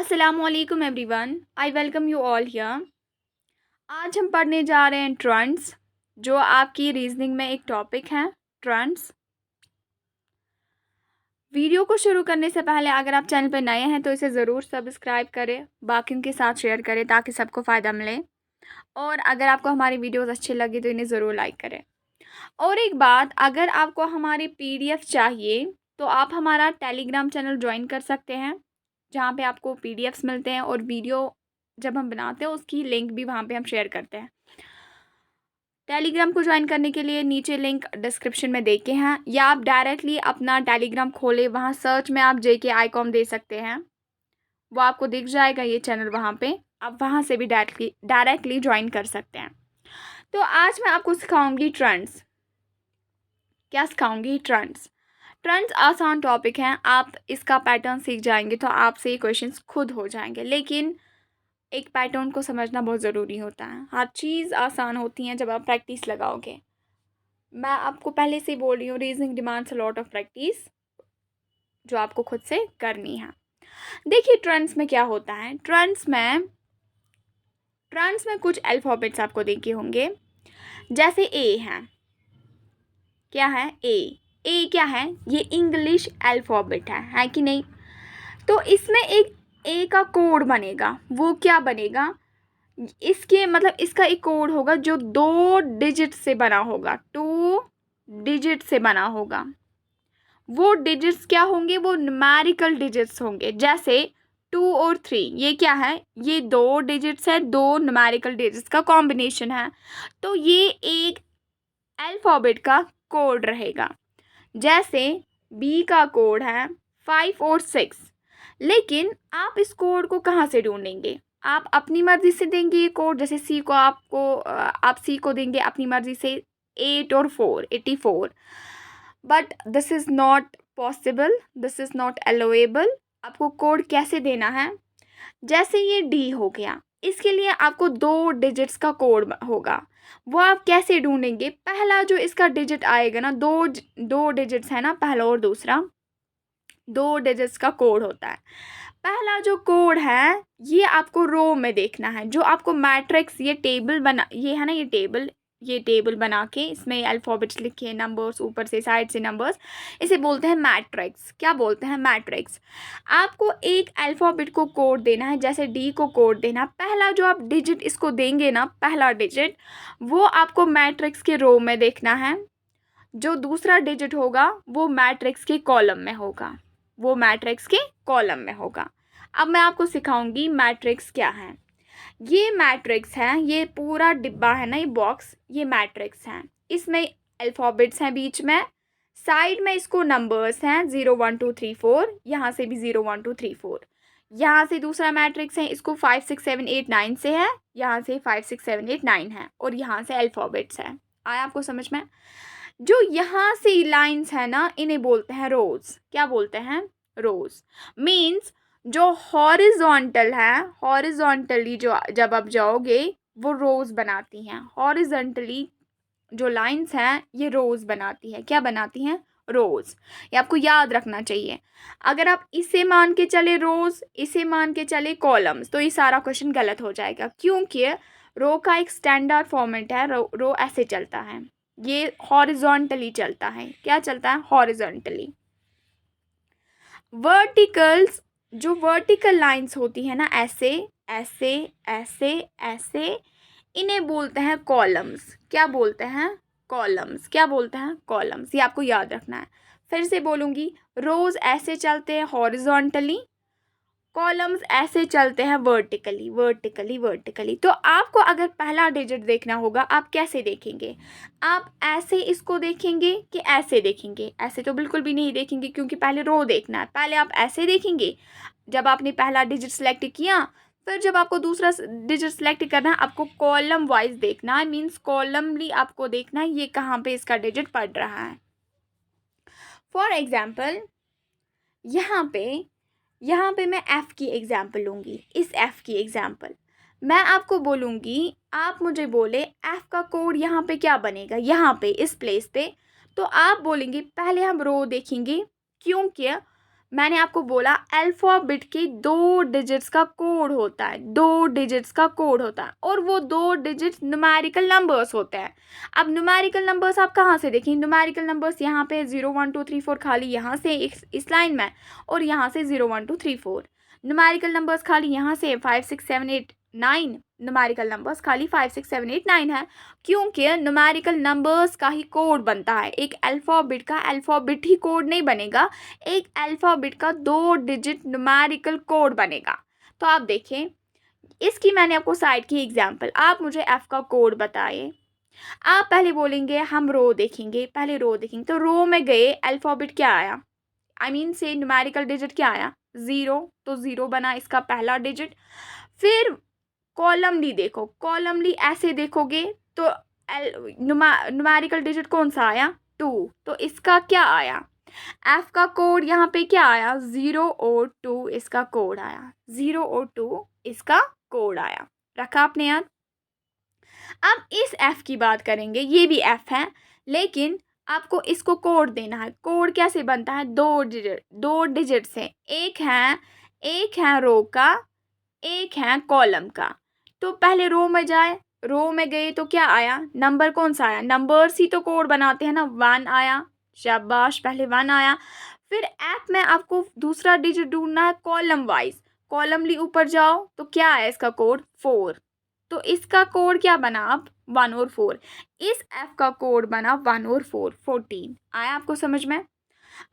Assalamualaikum everyone. I welcome you all here. आज हम पढ़ने जा रहे हैं ट्रेंड्स, जो आपकी रीजनिंग में एक टॉपिक है ट्रेंड्स। वीडियो को शुरू करने से पहले अगर आप चैनल पर नए हैं तो इसे ज़रूर सब्सक्राइब करें, बाकियों के साथ शेयर करें ताकि सबको फ़ायदा मिले। और अगर आपको हमारी वीडियोस अच्छी लगी तो इन्हें ज़रूर लाइक करें। और एक बात, अगर आपको हमारी PDF चाहिए तो आप हमारा टेलीग्राम चैनल ज्वाइन कर सकते हैं, जहाँ पे आपको PDFs मिलते हैं और वीडियो जब हम बनाते हैं उसकी लिंक भी वहाँ पे हम शेयर करते हैं। टेलीग्राम को ज्वाइन करने के लिए नीचे लिंक डिस्क्रिप्शन में देखे हैं, या आप डायरेक्टली अपना टेलीग्राम खोले, वहाँ सर्च में आप JK आइकॉन दे सकते हैं, वो आपको दिख जाएगा ये चैनल वहाँ पे। आप वहाँ से भी डायरेक्टली ज्वाइन कर सकते हैं। तो आज मैं आपको सिखाऊंगी ट्रेंड्स। क्या सिखाऊंगी? ट्रेंड्स। ट्रेंड्स आसान टॉपिक हैं, आप इसका पैटर्न सीख जाएंगे तो आपसे ये क्वेश्चंस खुद हो जाएंगे, लेकिन एक पैटर्न को समझना बहुत ज़रूरी होता है। हर चीज़ आसान होती है जब आप प्रैक्टिस लगाओगे। मैं आपको पहले से ही बोल रही हूँ, reasoning demands a lot of practice, जो आपको खुद से करनी है। देखिए ट्रेंड्स में क्या होता है। ट्रेंड्स में कुछ अल्फ़ाबेट्स आपको देखे होंगे, जैसे ए है। क्या है? ए क्या है? ये इंग्लिश अल्फ़ाबेट है कि नहीं? तो इसमें एक ए का कोड बनेगा। वो क्या बनेगा? इसके मतलब इसका एक कोड होगा जो 2 डिजिट से बना होगा, 2 डिजिट से बना होगा। वो डिजिट्स क्या होंगे? वो न्यूमेरिकल डिजिट्स होंगे, जैसे 2 और 3। ये क्या है? ये 2 डिजिट्स है, 2 न्यूमेरिकल डिजिट्स का कॉम्बिनेशन है। तो ये एक अल्फ़ाबेट का कोड रहेगा। जैसे बी का कोड है 5 और 6। लेकिन आप इस कोड को कहाँ से ढूंढेंगे? आप अपनी मर्ज़ी से देंगे ये कोड, जैसे सी को आप सी को देंगे अपनी मर्ज़ी से 8 और 4, 84। But this is not possible, this is not allowable. आपको कोड कैसे देना है? जैसे ये डी हो गया, इसके लिए आपको 2 डिजिट्स का कोड होगा। वो आप कैसे ढूंढेंगे? पहला जो इसका डिजिट आएगा ना, दो डिजिट्स है ना, पहला और दूसरा, 2 डिजिट्स का कोड होता है। पहला जो कोड है ये आपको रो में देखना है, जो आपको मैट्रिक्स, ये टेबल बना, ये है ना, ये टेबल बना के इसमें अल्फ़ाबेट्स लिखे, नंबर्स ऊपर से साइड से नंबर्स, इसे बोलते हैं मैट्रिक्स। क्या बोलते हैं? मैट्रिक्स। आपको एक अल्फ़ाबेट को कोड देना है, जैसे डी को कोड देना। पहला जो आप डिजिट इसको देंगे ना, पहला डिजिट, वो आपको मैट्रिक्स के रो में देखना है। जो दूसरा डिजिट होगा वो मैट्रिक्स के कॉलम में होगा, वो मैट्रिक्स के कॉलम में होगा। अब मैं आपको सिखाऊंगी मैट्रिक्स क्या है। ये मैट्रिक्स है, ये पूरा डिब्बा है ना, ये बॉक्स, ये मैट्रिक्स है। इसमें अल्फ़ाबेट्स हैं बीच में, साइड में इसको नंबर्स हैं 0 1 2 3 4, यहाँ से भी 0 1 2 3 4। यहाँ से दूसरा मैट्रिक्स है, इसको 5 6 7 8 9 से है, यहाँ से 5 6 7 8 9 है, और यहाँ से अल्फ़ाबेट्स है। आया आपको समझ में? जो यहाँ से लाइंस है ना, इन्हें बोलते हैं रोज। क्या बोलते हैं? रोज। मीन्स जो हॉरिजॉन्टल है, हॉरिजॉन्टली जो जब आप जाओगे वो रोज बनाती हैं। हॉरिजॉन्टली जो लाइंस हैं ये रोज बनाती है। क्या बनाती हैं? रोज। ये आपको याद रखना चाहिए। अगर आप इसे मान के चले रोज, इसे मान के चले कॉलम्स, तो ये सारा क्वेश्चन गलत हो जाएगा, क्योंकि रो का एक स्टैंडर्ड फॉर्मेट है। रो ऐसे चलता है, ये हॉरिजॉन्टली चलता है। क्या चलता है? हॉरिजॉन्टली। वर्टिकल्स, जो वर्टिकल लाइंस होती है ना, ऐसे ऐसे ऐसे ऐसे, इन्हें बोलते हैं कॉलम्स। क्या बोलते हैं? कॉलम्स। क्या बोलते हैं? कॉलम्स। ये आपको याद रखना है। फिर से बोलूँगी, रोज ऐसे चलते हैं हॉरिजॉन्टली, कॉलम्स ऐसे चलते हैं वर्टिकली वर्टिकली वर्टिकली। तो आपको अगर पहला डिजिट देखना होगा, आप कैसे देखेंगे? आप ऐसे इसको देखेंगे कि ऐसे देखेंगे? ऐसे तो बिल्कुल भी नहीं देखेंगे, क्योंकि पहले रो देखना है। पहले आप ऐसे देखेंगे जब आपने पहला डिजिट सेलेक्ट किया, फिर जब आपको दूसरा डिजिट सेलेक्ट करना है, आपको कॉलम वाइज देखना है। मीन्स कॉलमली आपको देखना है ये कहाँ पे इसका डिजिट पड़ रहा है। फॉर एग्जाम्पल, यहाँ पे मैं F की एग्जाम्पल लूँगी। इस F की एग्जाम्पल मैं आपको बोलूँगी, आप मुझे बोले F का कोड यहाँ पे क्या बनेगा, यहाँ पे इस प्लेस पे। तो आप बोलेंगे पहले हम रो देखेंगे, क्योंकि मैंने आपको बोला अल्फ़ाबेट के 2 डिजिट्स का कोड होता है, 2 डिजिट्स का कोड होता है, और वो 2 डिजिट्स न्यूमेरिकल नंबर्स होते हैं। अब न्यूमेरिकल नंबर्स आप कहाँ से देखें? न्यूमेरिकल नंबर्स यहाँ पे 0 1 2 3 4 खाली यहाँ से इस लाइन में, और यहाँ से 0 1 2 3 4। न्यूमेरिकल नंबर्स खाली यहाँ से 5 6 7 8 9। न्यूमेरिकल नंबर्स खाली 5 6 7 8 9 है, क्योंकि न्यूमेरिकल नंबर्स का ही कोड बनता है। एक अल्फ़ाबेट का अल्फ़ाबेट ही कोड नहीं बनेगा, एक अल्फ़ाबेट का 2 डिजिट न्यूमेरिकल कोड बनेगा। तो आप देखें, इसकी मैंने आपको साइड की एग्जांपल, आप मुझे एफ का कोड बताइए। आप पहले बोलेंगे हम रो देखेंगे, पहले रो देखेंगे, तो रो में गए अल्फ़ाबेट क्या आया, आई मीन से न्यूमेरिकल डिजिट क्या आया? 0, तो 0 बना इसका पहला डिजिट। फिर कॉलमली देखो, कॉलमली ऐसे देखोगे तो न्यूमेरिकल डिजिट कौन सा आया? 2, तो इसका क्या आया? एफ का कोड यहाँ पे क्या आया? 0 और 2 इसका कोड आया, 0 और 2 इसका कोड आया। रखा आपने याद? अब इस एफ की बात करेंगे, ये भी एफ है, लेकिन आपको इसको कोड देना है। कोड कैसे बनता है? 2 डिजिट से, एक है रो का, एक है कॉलम का। तो पहले रो में जाए, रो में गए तो क्या आया? नंबर कौन सा आया? नंबर्स ही तो कोड बनाते हैं ना। 1 आया, शाबाश, पहले 1 आया। फिर एफ में आपको दूसरा डिजिट ढूंढना है कॉलम वाइज। कॉलमली ऊपर जाओ तो क्या है इसका कोड? 4, तो इसका कोड क्या बना? अब 1 और 4, इस एफ का कोड बना 1 और 4, 14। आया आपको समझ में?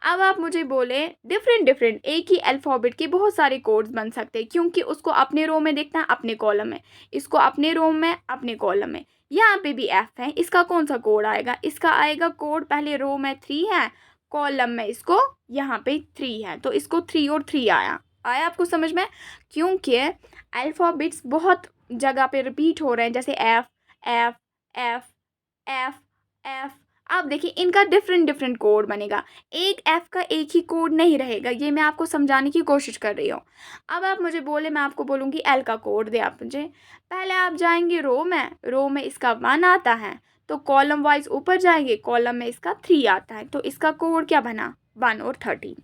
अब आप मुझे बोले डिफरेंट एक ही अल्फ़ाबेट के बहुत सारे कोड्स बन सकते हैं, क्योंकि उसको अपने रो में देखना है, अपने कॉलम में, इसको अपने रो में, अपने कॉलम में। यहाँ पे भी एफ है, इसका कौन सा कोड आएगा? इसका आएगा कोड, पहले रो में 3 है, कॉलम में इसको यहाँ पे 3 है, तो इसको 3 और 3 आया। आया आपको समझ में? क्योंकि अल्फ़ाबेट्स बहुत जगह पे रिपीट हो रहे हैं, जैसे F F F F F. आप देखिए इनका डिफरेंट कोड बनेगा, एक एफ का एक ही कोड नहीं रहेगा। ये मैं आपको समझाने की कोशिश कर रही हूँ। अब आप मुझे बोले, मैं आपको बोलूँगी एल का कोड दे आप मुझे। पहले आप जाएंगे रो में इसका 1 आता है, तो कॉलम वाइज ऊपर जाएंगे, कॉलम में इसका 3 आता है, तो इसका कोड क्या बना? 1 और 13।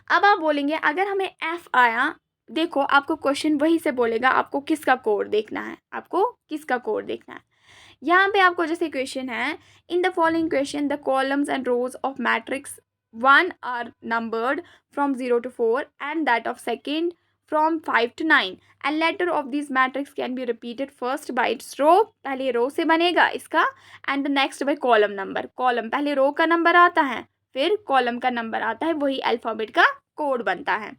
अब आप बोलेंगे अगर हमें एफ आया, देखो आपको क्वेश्चन वही से बोलेगा आपको किसका कोड देखना है, आपको किसका कोड देखना है। यहाँ पे आपको जैसे क्वेश्चन है, in the following question the columns and rows of matrix 1 are numbered from 0 to 4 and that of second from 5 to 9 and letter of this matrix can be repeated first by its row, पहले row से बनेगा इसका, and the next by column number. Column पहले row का number आता है, फिर column का नंबर आता है, वही अल्फ़ाबेट का कोड बनता है।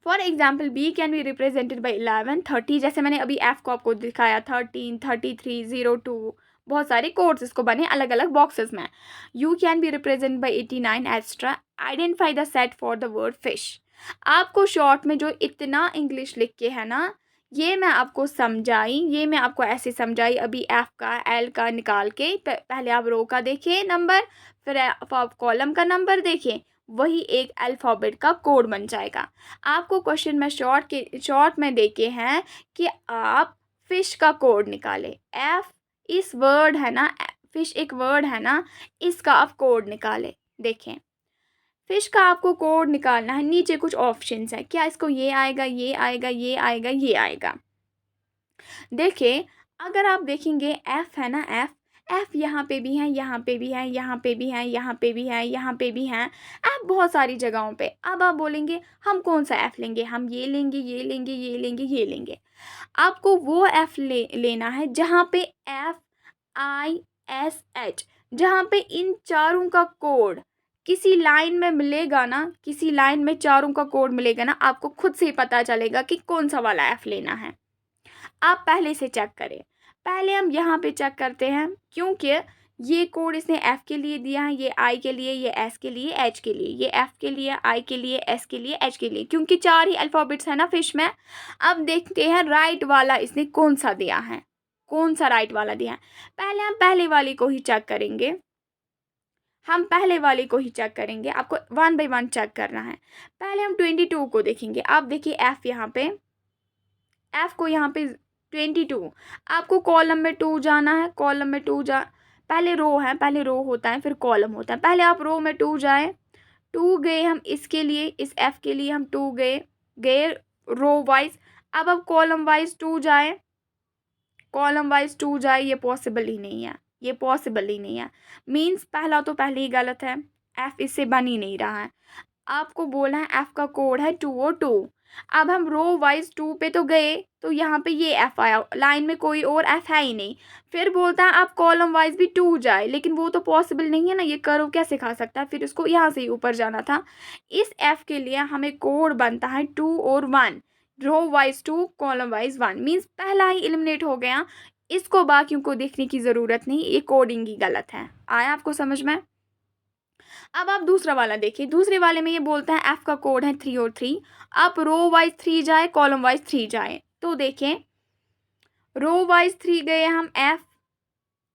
For example B can be represented by 11 30, जैसे मैंने अभी एफ को आपको दिखाया, 13 33 0 2, बहुत सारे कोड्स इसको बने अलग अलग बॉक्सेस में। You can be represent by 89 extra. Identify the set for the word fish. आपको शॉर्ट में जो इतना इंग्लिश लिख के है ना, ये मैं आपको समझाई, ये मैं आपको ऐसे समझाई अभी एफ का एल का निकाल के। पहले आप रो का देखें नंबर, फिर आप कॉलम का नंबर देखें, वही एक अल्फ़ाबेट का कोड बन जाएगा। आपको क्वेश्चन में शॉर्ट में देखे हैं कि आप फिश का कोड निकालें। एफ इस वर्ड है ना, फिश एक वर्ड है ना, इसका आप कोड निकालें। देखें फिश का आपको कोड निकालना है, नीचे कुछ ऑप्शंस है, क्या इसको ये आएगा, ये आएगा, ये आएगा, ये आएगा। देखिए अगर आप देखेंगे एफ है ना, एफ यहाँ पे भी है, यहाँ पे भी है, यहाँ पे भी है, यहाँ पे भी है, यहाँ पे भी है, एफ बहुत सारी जगहों पे। अब आप बोलेंगे हम कौन सा एफ लेंगे? हम ये लेंगे, ये लेंगे, ये लेंगे, ये लेंगे। आपको वो एफ लेना है जहाँ पे FISH, जहाँ पे इन चारों का कोड किसी लाइन में मिलेगा ना, किसी लाइन में चारों का कोड मिलेगा ना, आपको खुद से ही पता चलेगा कि कौन सा वाला एफ लेना है। आप पहले से चेक करें। पहले हम यहाँ पे चेक करते हैं, क्योंकि ये कोड इसने एफ के लिए दिया है, ये आई के लिए, ये एस के लिए, एच के लिए, ये एफ के लिए, आई के लिए, एस के लिए, एच के लिए, क्योंकि 4 ही अल्फ़ाबेट्स है ना फिश में। अब देखते हैं राइट वाला इसने कौन सा दिया है, कौन सा राइट वाला दिया है। पहले हम पहले वाले को ही चेक करेंगे, आपको 1 by 1 चेक करना है। पहले हम 22 को देखेंगे। आप देखिए एफ यहाँ पे, एफ को यहाँ पे 22, आपको कॉलम में 2 जाना है, कॉलम में 2 पहले रो है, पहले रो होता है फिर कॉलम होता है। पहले आप रो में 2 जाए, 2 गए हम इसके लिए, इस एफ के लिए हम 2 गए रो वाइज। अब कॉलम वाइज 2 जाए, कॉलम वाइज 2 जाए, ये पॉसिबल ही नहीं है, ये पॉसिबल ही नहीं है। मीन्स पहला तो पहले ही गलत है, एफ इससे बन ही नहीं रहा है। आपको बोला है एफ का कोड है 202। अब हम रो वाइज 2 पे तो गए, तो यहाँ पे ये एफ आया, लाइन में कोई और एफ है ही नहीं। फिर बोलता है आप कॉलम वाइज भी 2 जाए, लेकिन वो तो पॉसिबल नहीं है ना, ये कर्व कैसे खा सकता है। फिर उसको यहाँ से ही ऊपर जाना था। इस एफ के लिए हमें कोड बनता है 2 और 1, row wise 2 column wise 1। Means पहला ही एलिमिनेट हो गया, इसको बाकियों को देखने की ज़रूरत नहीं, ये कोडिंग ही गलत है। आया आपको समझ में। अब आप दूसरा वाला देखिए, दूसरे वाले में ये बोलता है एफ का कोड है 3 और 3। आप रो वाइज 3 जाए, कॉलम वाइज 3 जाए, तो देखें रो वाइज 3 गए हम एफ,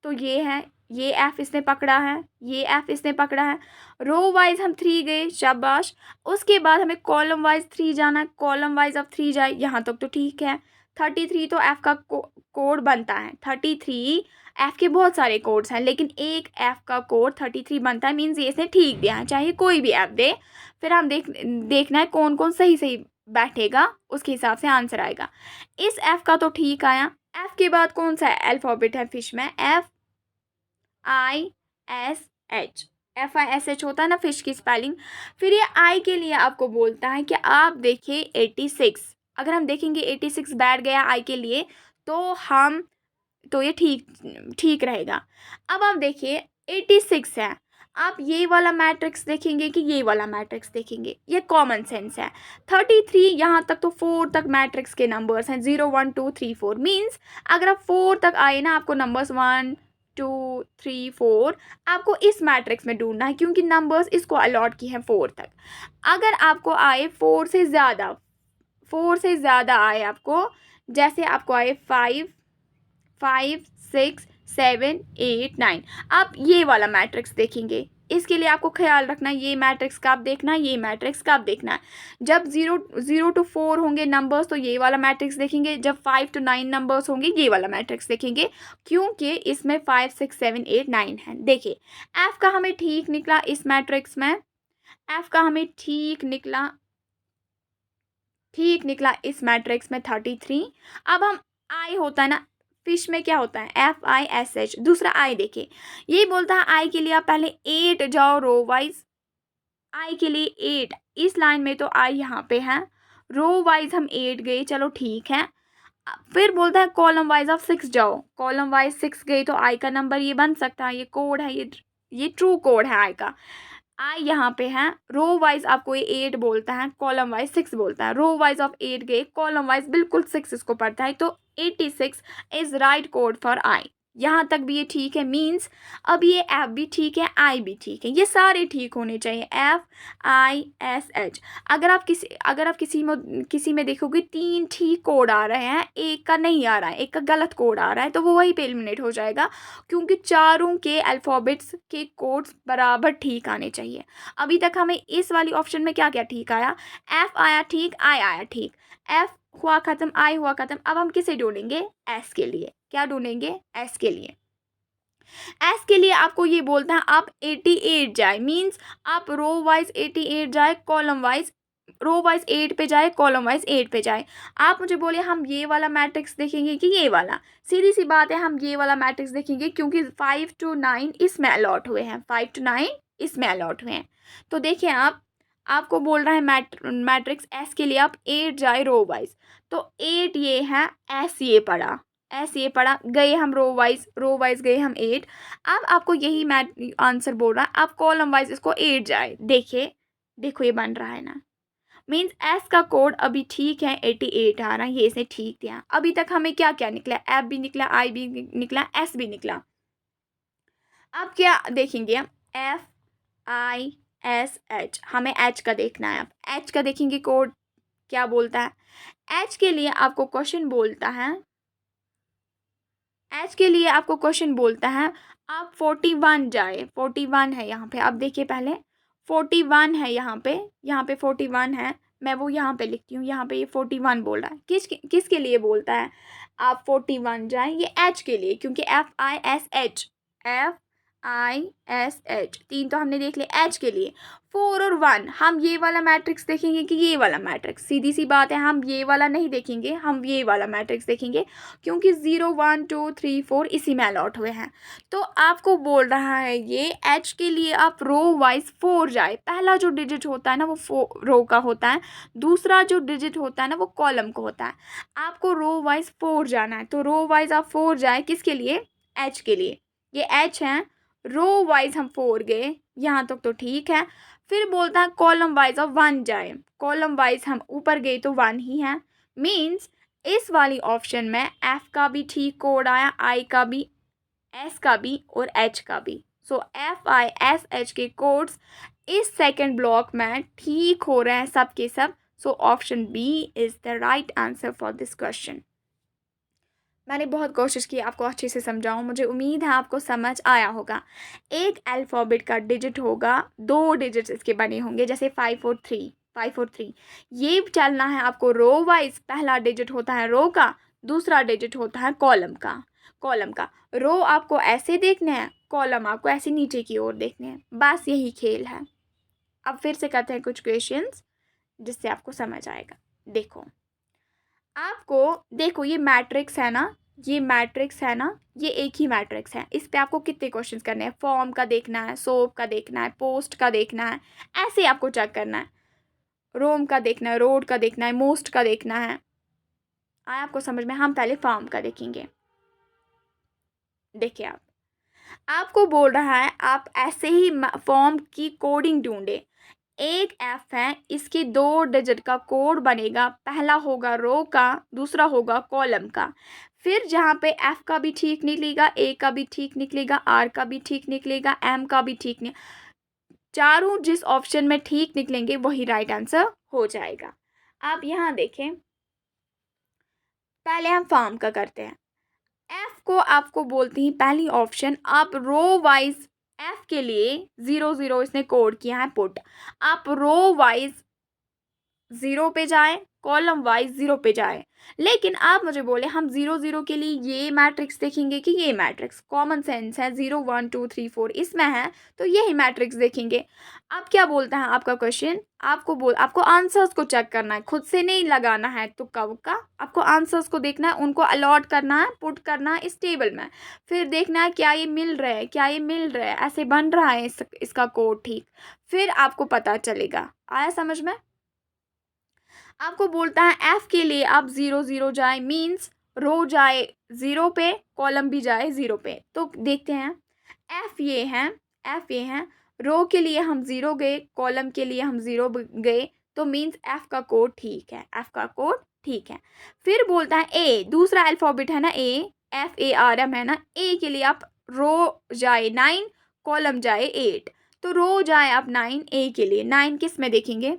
तो ये है, ये एफ इसने पकड़ा है, ये एफ इसने पकड़ा है। रो वाइज हम 3 गए, शाबाश। उसके बाद हमें कॉलम वाइज 3 जाना है, कॉलम वाइज अब 3 जाए, यहाँ तक तो ठीक है। 33 तो एफ का कोड बनता है, 33 एफ के बहुत सारे कोड्स हैं, लेकिन एक एफ का कोड 33 बनता है। मीन्स ये इसने ठीक दिया है, चाहे कोई भी एफ दे। फिर हम देखना है कौन कौन सही सही बैठेगा, उसके हिसाब से आंसर आएगा। इस एफ का तो ठीक आया। एफ के बाद कौन सा अल्फ़ाबेट है फिश में, F I S H, F I S H होता है ना फिश की स्पेलिंग। फिर ये आई के लिए आपको बोलता है कि आप देखिए 86, अगर हम देखेंगे 86 बैठ गया आई के लिए, तो ये ठीक रहेगा। अब आप देखिए 86 है, आप ये वाला मैट्रिक्स देखेंगे कि ये वाला मैट्रिक्स देखेंगे, ये कॉमन सेंस है। 33 यहाँ तक तो 4 तक मैट्रिक्स के नंबर्स हैं, 0 1 2 3 4। मीन्स अगर आप 4 तक आए ना, आपको नंबर्स 1 2 3 4 आपको इस मैट्रिक्स में ढूंढना है, क्योंकि नंबर्स इसको अलॉट की हैं 4 तक। अगर आपको आए 4 से ज़्यादा आए आपको, जैसे आपको आए 5 6 7 8 9, आप ये वाला मैट्रिक्स देखेंगे। इसके लिए आपको ख्याल रखना है ये मैट्रिक्स कब देखना है, ये मैट्रिक्स कब देखना है। जब 0 to 4 होंगे नंबर्स, तो ये वाला मैट्रिक्स देखेंगे। जब 5 to 9 नंबर्स होंगे, ये वाला मैट्रिक्स देखेंगे, क्योंकि इसमें 5 6 7 8 9 है। देखिए एफ का हमें ठीक निकला इस मैट्रिक्स में, एफ का हमें ठीक निकला इस मैट्रिक्स में 33। अब हम आई होता है ना फिश में, क्या होता है एफ आई एस एच, दूसरा आई देखिए, यही बोलता है आई के लिए आप पहले 8 जाओ रो वाइज, आई के लिए 8, इस लाइन में तो आई यहाँ पे है, रो वाइज हम 8 गए, चलो ठीक है। फिर बोलता है कॉलम वाइज आप 6 जाओ, कॉलम वाइज 6 गए, तो आई का नंबर ये बन सकता है, ये कोड है, ये ट्रू कोड है आई का। आई यहाँ पे है, रो वाइज आपको ये 8 बोलता है, कॉलम वाइज 6 बोलता है। रो वाइज ऑफ 8 गए, कॉलम वाइज बिल्कुल 6 इसको पड़ता है, तो 86 is right code for I. यहाँ तक भी ये ठीक है। मीन्स अब ये एफ भी ठीक है, आई भी ठीक है, ये सारे ठीक होने चाहिए, एफ आई एस एच। अगर आप किसी में देखोगे 3 ठीक कोड आ रहे हैं, एक का नहीं आ रहा है, एक का गलत कोड आ रहा है, तो वो वहीं पे एलिमिनेट हो जाएगा, क्योंकि चारों के अल्फ़ाबेट्स के कोड्स बराबर ठीक आने चाहिए। अभी तक हमें इस वाली ऑप्शन में क्या क्या ठीक आया, एफ आया ठीक, आई आया ठीक, एफ हुआ ख़त्म, आई हुआ ख़त्म। अब हम किसे ढूंढेंगे, एस के लिए। क्या ढूंढेंगे, एस के लिए। एस के लिए आपको ये बोलता है आप 88 जाए, मीन्स आप रो वाइज 88 जाए, कॉलम वाइज रो वाइज 8 पे जाए, कॉलम वाइज 8 पे जाए। आप मुझे बोले हम ये वाला मैट्रिक्स देखेंगे कि ये वाला, सीधी सी बात है हम ये वाला मैट्रिक्स देखेंगे, क्योंकि 5 to 9 इसमें अलॉट हुए हैं, 5 to 9 इसमें अलॉट हुए हैं। तो देखिए आपको बोल रहा है मैट्रिक्स एस के लिए आप 8 जाए रो वाइज, तो 8 ये है, एस ये पढ़ा गए हम रो वाइज गए हम 8। अब आपको यही आंसर बोल रहा है, आप कॉलम वाइज इसको 8 जाए, देखो ये बन रहा है ना। मीन्स एस का कोड अभी ठीक है, 88 आ रहा है, ये इसने ठीक दिया। अभी तक हमें क्या क्या निकला, एफ भी निकला, आई भी निकला, एस भी निकला। अब क्या देखेंगे हम, एफ आई एस एच, हमें एच का देखना है। अब एच का देखेंगे कोड क्या बोलता है। एच के लिए आपको क्वेश्चन बोलता है, एच के लिए आपको क्वेश्चन बोलता है आप 41 जाए, 41 है यहाँ पे, आप देखिए पहले 41 है यहाँ पे 41 है, मैं वो यहाँ पे लिखती हूँ, यहाँ पे ये 41 बोल रहा है। किसके लिए बोलता है आप 41 जाए, ये एच के लिए, क्योंकि F I S H, F ISH, 3 तो हमने देख लिया। H के लिए 4 और 1 हम ये वाला मैट्रिक्स देखेंगे कि ये वाला मैट्रिक्स? सीधी सी बात है, हम ये वाला नहीं देखेंगे, हम ये वाला मैट्रिक्स देखेंगे, क्योंकि 0 1 2 3 4 इसी में अलॉट हुए हैं। तो आपको बोल रहा है ये H के लिए आप रो वाइज 4 जाए। पहला जो डिजिट होता है ना वो रो का होता है, दूसरा जो डिजिट होता है ना वो कॉलम का होता है। आपको रो वाइज 4 जाना है, तो रो वाइज आप 4 जाए। किसके लिए? H के लिए। ये H है, रो वाइज हम 4 गए, यहाँ तक तो ठीक है। फिर बोलता है कॉलम वाइज अब 1 जाए। कॉलम वाइज हम ऊपर गए तो 1 ही है। मीन्स इस वाली ऑप्शन में F का भी ठीक कोड आया, I का भी, S का भी और H का भी। सो FISH के कोड्स इस सेकंड ब्लॉक में ठीक हो रहे हैं सब के सब। So option B is the right answer for this question. मैंने बहुत कोशिश की आपको अच्छे से समझाऊं, मुझे उम्मीद है आपको समझ आया होगा। एक अल्फ़ाबेट का डिजिट होगा, 2 डिजिट्स इसके बने होंगे, जैसे 5 और 3 ये चलना है आपको रो वाइज। पहला डिजिट होता है रो का, दूसरा डिजिट होता है कॉलम का। रो आपको ऐसे देखने हैं, कॉलम आपको ऐसे नीचे की ओर देखने हैं, बस यही खेल है। अब फिर से करते हैं कुछ क्वेश्चंस जिससे आपको समझ आएगा। देखो ये मैट्रिक्स है ना, ये एक ही मैट्रिक्स है। इस पे आपको कितने क्वेश्चंस करने हैं? फॉर्म का देखना है, सोप का देखना है, पोस्ट का देखना है, ऐसे आपको चेक करना है। रोम का देखना है, रोड का देखना है, मोस्ट का देखना है। आया आपको समझ में? हम पहले फॉर्म का देखेंगे। देखिए आपको बोल रहा है आप ऐसे ही फॉर्म की कोडिंग ढूंढे। एक F है, इसके 2 डिजिट का कोड बनेगा, पहला होगा रो का, दूसरा होगा कॉलम का। फिर जहाँ पे F का भी ठीक निकलेगा, A का भी ठीक निकलेगा, R का भी ठीक निकलेगा, M का भी ठीक चारों जिस ऑप्शन में ठीक निकलेंगे वही राइट आंसर हो जाएगा। आप यहाँ देखें, पहले हम फॉर्म का करते हैं। F को आपको बोलती हैं पहली ऑप्शन, आप रो वाइज F के लिए 0 0 इसने कोड किया है पुट। आप रो वाइज 0 पे जाए, कॉलम वाइज 0 पे जाए। लेकिन आप मुझे बोले हम 0 0 के लिए ये मैट्रिक्स देखेंगे कि ये मैट्रिक्स? कॉमन सेंस है, 0 1 2 3 4 इसमें है, तो यही मैट्रिक्स देखेंगे। अब क्या बोलता है आपका क्वेश्चन? आपको आंसर्स को चेक करना है, खुद से नहीं लगाना है तुक्का वुक्का। आपको आंसर्स को देखना है, उनको अलॉट करना है, पुट करना है इस टेबल में। फिर देखना है क्या ये मिल रहा है, ऐसे बन रहा है इसका कोड ठीक। फिर आपको पता चलेगा। आया समझ में? आपको बोलता है F के लिए आप 0 0 जाए, मीन्स रो जाए 0 पे, कॉलम भी जाए 0 पे। तो देखते हैं F ये है, रो के लिए हम 0 गए, कॉलम के लिए हम 0 गए, तो मीन्स F का कोड ठीक है। फिर बोलता है A, दूसरा अल्फ़ाबेट है ना FARM है ना, A के लिए आप रो जाए 9, कॉलम जाए 8, तो रो जाए आप 9 A के लिए। 9 किस में देखेंगे?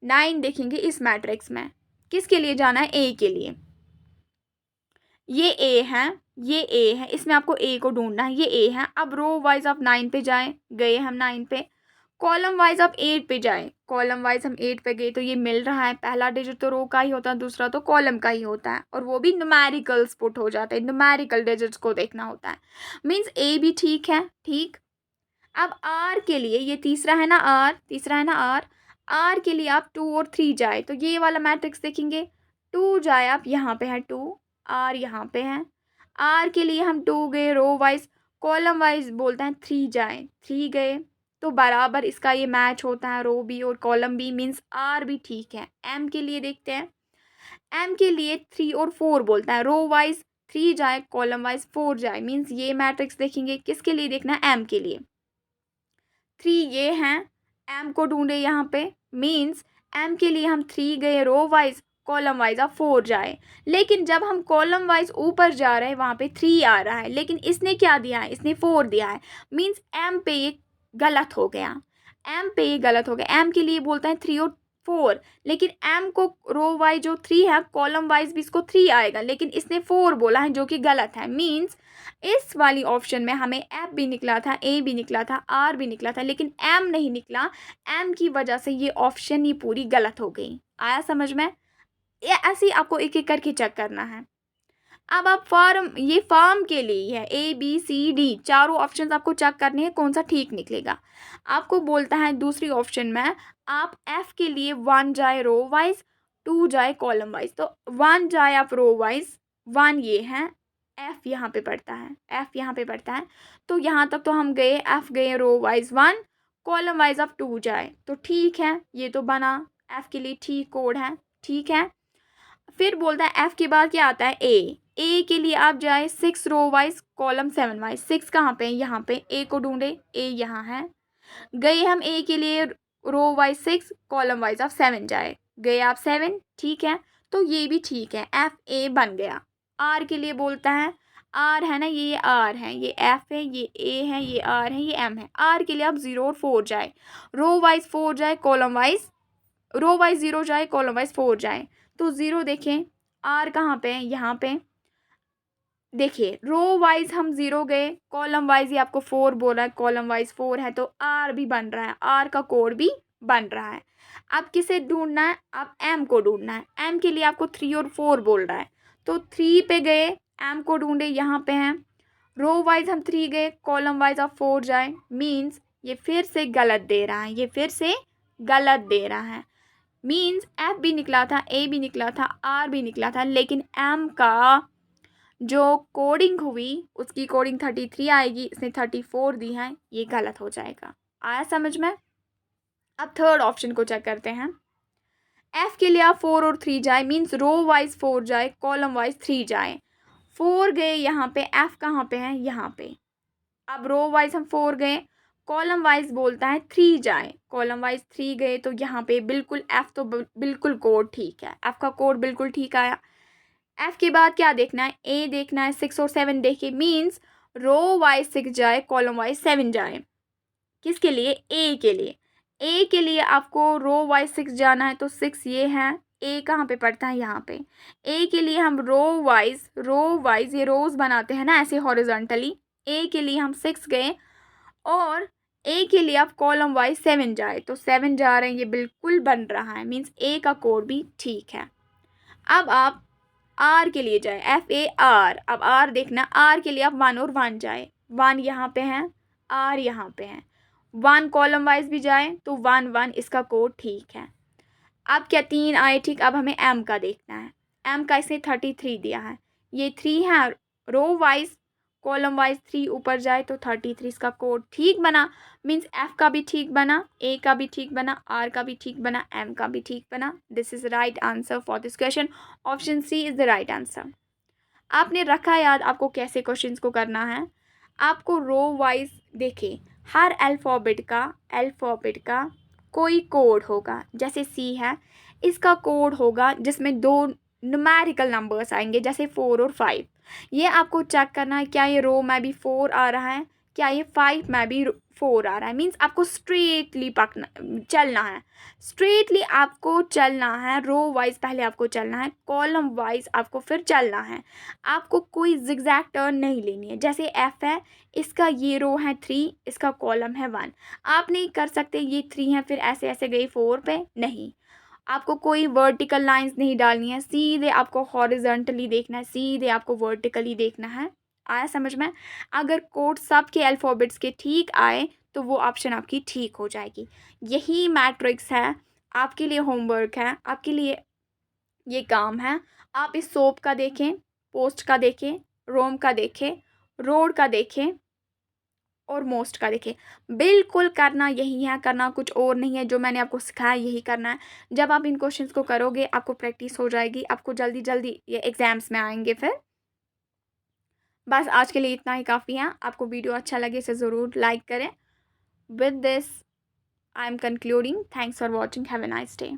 9 देखेंगे इस मैट्रिक्स में। किसके लिए जाना है? A के लिए। ये A है, इसमें आपको A को ढूंढना है, ये A है। अब रो वाइज आप 9 पे जाए, गए हम 9 पे। कॉलम वाइज आप 8 पे जाए, कॉलम वाइज हम 8 पे गए, तो ये मिल रहा है। पहला डिजिट तो रो का ही होता है, दूसरा तो कॉलम का ही होता है, और वो भी न्यूमेरिकल्स पुट हो जाते हैं, न्यूमेरिकल डिजिट्स को देखना होता है। मीन्स A भी ठीक है, ठीक। अब R के लिए, ये तीसरा है ना R के लिए आप 2 और 3 जाए, तो ये वाला मैट्रिक्स देखेंगे। 2 जाए आप, यहाँ पे है 2, R यहाँ पे है। R के लिए हम 2 गए रो वाइज, कॉलम वाइज बोलते हैं 3 जाए, 3 गए, तो बराबर इसका ये मैच होता है, रो भी और कॉलम भी, मीन्स R भी ठीक है। M के लिए देखते हैं। M के लिए 3 और 4 बोलता है, रो वाइज 3 जाए, कॉलम वाइज 4 जाए, मीन्स ये मैट्रिक्स देखेंगे। किसके लिए देखना है? M के लिए। 3 ये हैं, M को ढूंढे यहाँ पे, मीन्स M के लिए हम 3 गए रो वाइज, कॉलम वाइज आप 4 जाए। लेकिन जब हम कॉलम वाइज ऊपर जा रहे हैं वहाँ पे 3 आ रहा है, लेकिन इसने क्या दिया है? इसने 4 दिया है, मीन्स M पे ये गलत हो गया। M के लिए बोलता है 3 और 4, लेकिन M को रो वाइज जो 3 है, कॉलम वाइज भी इसको 3 आएगा, लेकिन इसने 4 बोला है जो कि गलत है। मीन्स इस वाली ऑप्शन में हमें F भी निकला था, A भी निकला था, R भी निकला था, लेकिन M नहीं निकला। M की वजह से ये ऑप्शन ही पूरी गलत हो गई। आया समझ में? ये ऐसे ही आपको एक एक करके चेक करना है। अब आप ये फर्म के लिए है, ABCD चारों ऑप्शन आपको चेक करने हैं कौन सा ठीक निकलेगा। आपको बोलता है दूसरी ऑप्शन में आप F के लिए 1 जाए रो वाइज 2 जाए कॉलम वाइज, तो 1 जाए आप रो वाइज, 1 ये है, F यहाँ पे पड़ता है, F यहाँ पे पड़ता है, तो यहाँ तक तो हम गए, F गए रो वाइज 1, कॉलम वाइज आप 2 जाए, तो ठीक है, ये तो बना F के लिए ठीक कोड है, ठीक है। फिर बोलता है F के बाद क्या आता है A के लिए आप जाए 6 रो वाइज कॉलम 7 वाइज, 6 कहाँ पे, यहाँ पे A को ढूंढे, A यहाँ है, गए हम A के लिए रो वाइज 6 कॉलम वाइज आप 7 जाए, गए आप 7, ठीक है, तो ये भी ठीक है, FA बन गया। R के लिए बोलता है, R है ना, ये R है, ये F है, ये A है, ये R है, ये M है, R के लिए आप 0 और 4 जाए, रो वाइज 4 जाए कॉलम वाइज, रो वाइज 0 जाए कॉलम वाइज 4 जाए, तो 0 देखें, R कहाँ पे है, यहाँ पे देखिए, रो वाइज हम 0 गए, कॉलम वाइज ही आपको 4 बोल रहा है, कॉलम वाइज 4 है, तो R भी बन रहा है, R का कोड भी बन रहा है। अब किसे ढूंढना है, अब M को ढूंढना है, M के लिए आपको 3 और 4 बोल रहा है, तो 3 पे गए, M को ढूंढे, यहाँ पे हैं, रो वाइज हम 3 गए, कॉलम वाइज आप 4 जाए, मीन्स ये फिर से गलत दे रहा है, ये फिर से गलत दे रहा है, मीन्स F भी निकला था, A भी निकला था, R भी निकला था, लेकिन M का जो कोडिंग हुई उसकी कोडिंग 33 आएगी, इसने 34 दी है, ये गलत हो जाएगा। आया समझ में। अब थर्ड ऑप्शन को चेक करते हैं। F के लिए आप 4 और 3 जाए, मीन्स रो वाइज 4 जाए, कॉलम वाइज 3 जाए, 4 गए यहाँ पे, F कहाँ पे है, यहाँ पे, अब रो वाइज हम 4 गए, कॉलम वाइज बोलता है 3 जाए, कॉलम वाइज 3 गए, तो यहाँ पे बिल्कुल F तो बिल्कुल कोड ठीक है, F का कोड बिल्कुल ठीक आया। F के बाद क्या देखना है, A देखना है, 6 और 7 देखे, मीन्स रो वाइज 6 जाए, कॉलम वाइज 7 जाए, किसके लिए, A के लिए, A के लिए आपको रो वाइज 6 जाना है, तो 6 ये है, A कहाँ पे पड़ता है, यहाँ पे, A के लिए हम रो वाइज ये रोज बनाते हैं ना ऐसे हॉरिजॉन्टली, A के लिए हम 6 गए, और A के लिए आप कॉलम वाइज 7 जाए, तो 7 जा रहे हैं, ये बिल्कुल बन रहा है, मीन्स A का कोड भी ठीक है। अब आप R के लिए जाए, FAR, अब R देखना, R के लिए आप 1 और 1 जाए, 1 यहाँ पे है, R यहाँ पे है, 1 कॉलम वाइज भी जाए, तो 1 1 इसका कोड ठीक है। अब क्या 3 आए ठीक, अब हमें M का देखना है, M का इसने 33 दिया है, ये 3 है, रो वाइज कॉलम वाइज 3 ऊपर जाए, तो 33 इसका कोड ठीक बना, मीन्स F का भी ठीक बना, A का भी ठीक बना, R का भी ठीक बना, M का भी ठीक बना। This is right answer for this question, option C is the right answer. आपने रखा याद आपको कैसे क्वेश्चंस को करना है। आपको रो वाइज देखें, हर अल्फ़ाबेट का कोई कोड होगा, जैसे C है, इसका कोड होगा जिसमें 2 न्यूमेरिकल नंबर्स आएंगे, जैसे 4 और 5। ये आपको चेक करना है, क्या ये रो में भी 4 आ रहा है, क्या ये 5 में भी 4 आ रहा है, मीन्स आपको स्ट्रेटली चलना है, स्ट्रेटली आपको चलना है, रो वाइज पहले आपको चलना है, कॉलम वाइज आपको फिर चलना है, आपको कोई जिगजैग टर्न नहीं लेनी है। जैसे F है, इसका ये रो है 3, इसका कॉलम है 1, आप नहीं कर सकते ये 3 है फिर ऐसे ऐसे गई 4 पे, नहीं, आपको कोई वर्टिकल लाइंस नहीं डालनी है, सीधे आपको हॉरिजॉन्टली देखना है, सीधे आपको वर्टिकली देखना है। आया समझ में। अगर कोड सब के अल्फ़ाबेट्स के ठीक आए तो वो ऑप्शन आपकी ठीक हो जाएगी। यही मैट्रिक्स है, आपके लिए होमवर्क है, आपके लिए ये काम है। आप इस सोप का देखें, पोस्ट का देखें, रोम का देखें, रोड का देखें और मोस्ट का देखें। बिल्कुल करना यही है, करना कुछ और नहीं है, जो मैंने आपको सिखाया यही करना है। जब आप इन क्वेश्चंस को करोगे आपको प्रैक्टिस हो जाएगी, आपको जल्दी जल्दी ये एग्ज़ाम्स में आएंगे। फिर बस आज के लिए इतना ही काफ़ी है। आपको वीडियो अच्छा लगे इसे ज़रूर लाइक करें। With this I am concluding, thanks for watching, have a nice day.